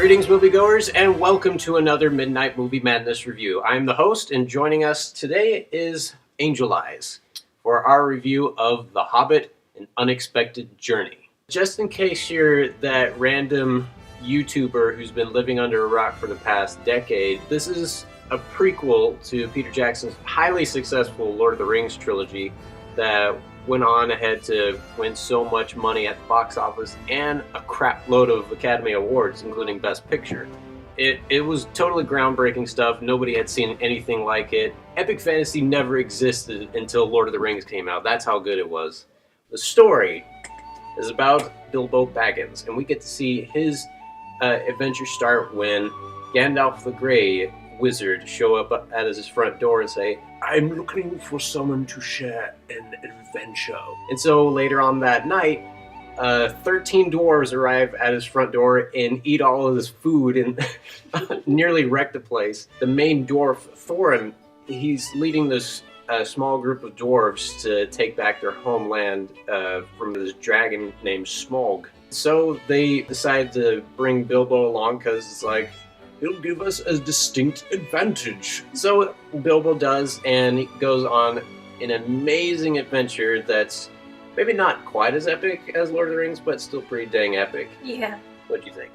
Greetings, moviegoers, and welcome to another Midnight Movie Madness review. I'm the host, and joining us today is Angel Eyes for our review of The Hobbit, An Unexpected Journey. Just in case you're that random YouTuber who's been living under a rock for the past decade, this is a prequel to Peter Jackson's highly successful Lord of the Rings trilogy that went on ahead to win so much money at the box office and a crap load of Academy Awards, including Best Picture. It was totally groundbreaking stuff. Nobody had seen anything like it. Epic fantasy never existed until Lord of the Rings came out. That's how good it was. The story is about Bilbo Baggins, and we get to see his adventure start when Gandalf the Grey wizard show up at his front door and say, "I'm looking for someone to share an adventure." And so later on that night, 13 dwarves arrive at his front door and eat all of his food and nearly wreck the place. The main dwarf, Thorin, he's leading this small group of dwarves to take back their homeland from this dragon named Smaug. So they decide to bring Bilbo along because it's like, he'll give us a distinct advantage. So Bilbo does, and he goes on an amazing adventure that's maybe not quite as epic as Lord of the Rings, but still pretty dang epic. Yeah. What'd you think?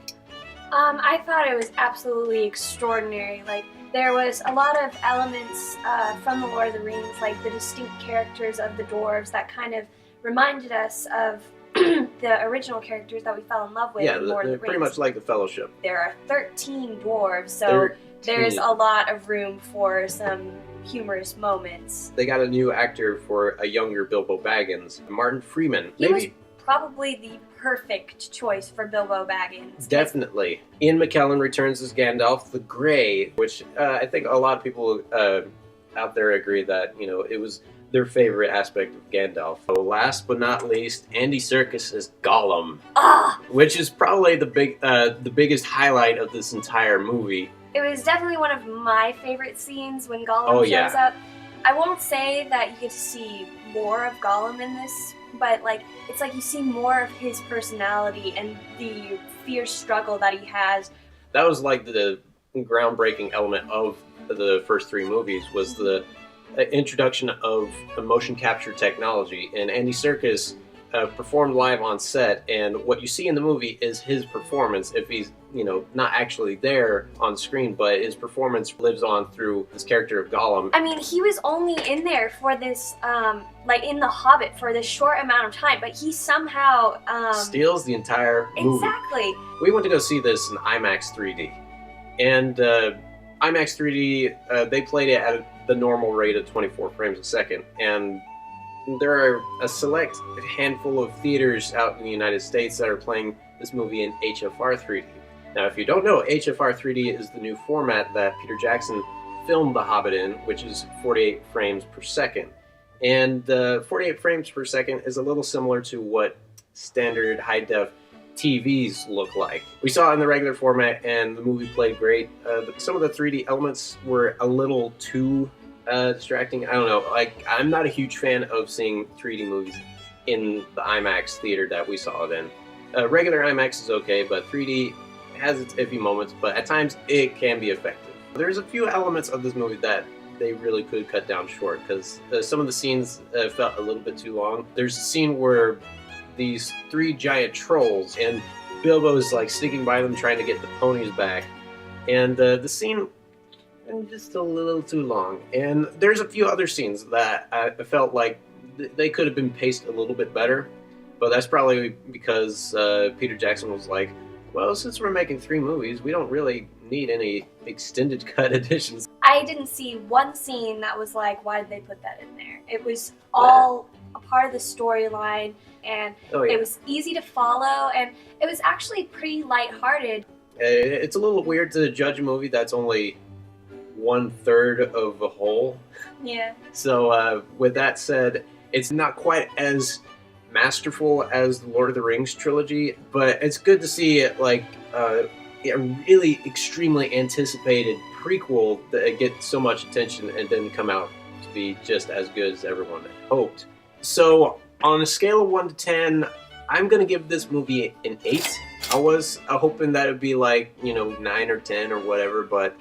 I thought it was absolutely extraordinary. Like, there was a lot of elements from the Lord of the Rings, like the distinct characters of the dwarves that kind of reminded us of the original characters that we fell in love with in Lord of the Rings. Pretty much like the Fellowship. There are 13 dwarves, so there's a lot of room for some humorous moments. They got a new actor for a younger Bilbo Baggins, Martin Freeman. He was probably the perfect choice for Bilbo Baggins. Definitely. Ian McKellen returns as Gandalf the Grey, which I think a lot of people out there agree that, you know, it was their favorite aspect of Gandalf. So last but not least, Andy Serkis as Gollum, which is probably the biggest highlight of this entire movie. It was definitely one of my favorite scenes when Gollum shows up. I won't say that you get to see more of Gollum in this, but like it's like you see more of his personality and the fierce struggle that he has. That was like the groundbreaking element of the first three movies, was the introduction of motion capture technology, and Andy Serkis performed live on set, and what you see in the movie is his performance. If he's, you know, not actually there on screen, but his performance lives on through this character of Gollum. I mean, he was only in there for this, like in The Hobbit, for this short amount of time, but he somehow steals the entire movie. Exactly. We went to go see this in IMAX 3D, and IMAX 3D, they played it at the normal rate of 24 frames a second, and there are a select handful of theaters out in the United States that are playing this movie in HFR 3D. Now, if you don't know, HFR 3D is the new format that Peter Jackson filmed The Hobbit in, which is 48 frames per second. And 48 frames per second is a little similar to what standard high-def TVs look like. We saw it in the regular format, and the movie played great. Some of the 3D elements were a little too distracting. I don't know. Like, I'm not a huge fan of seeing 3D movies in the IMAX theater that we saw it in. Regular IMAX is okay, but 3D has its iffy moments, but at times it can be effective. There's a few elements of this movie that they really could cut down short, because some of the scenes felt a little bit too long. There's a scene where these three giant trolls, and Bilbo's like sneaking by them trying to get the ponies back, and the scene just a little too long. And there's a few other scenes that I felt like they could have been paced a little bit better, but that's probably because Peter Jackson was like, well, since we're making 3 movies, we don't really need any extended cut editions. I didn't see one scene that was like, why did they put that in there? It was all a part of the storyline, and it was easy to follow, and it was actually pretty lighthearted. It's a little weird to judge a movie that's only 1/3 of a whole. Yeah. So with that said, it's not quite as masterful as the Lord of the Rings trilogy, but it's good to see it like a really extremely anticipated prequel that get so much attention and then come out to be just as good as everyone had hoped. So on a scale of 1 to 10, I'm going to give this movie an 8. I was hoping that it'd be like, 9 or 10 or whatever, but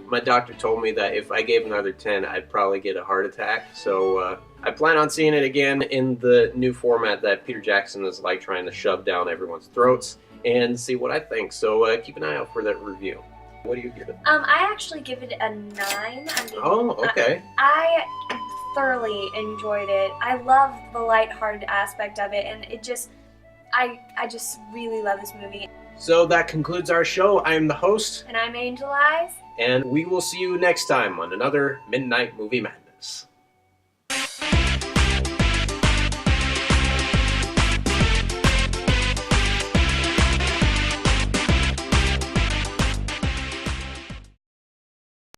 my doctor told me that if I gave another 10, I'd probably get a heart attack. So I plan on seeing it again in the new format that Peter Jackson is like trying to shove down everyone's throats, and see what I think. So keep an eye out for that review. What do you give it? I actually give it a 9. I mean, Oh, okay. I thoroughly enjoyed it. I love the lighthearted aspect of it, and it just, I just really love this movie. So that concludes our show. I'm the host. And I'm Angel Eyes. And we will see you next time on another Midnight Movie Madness.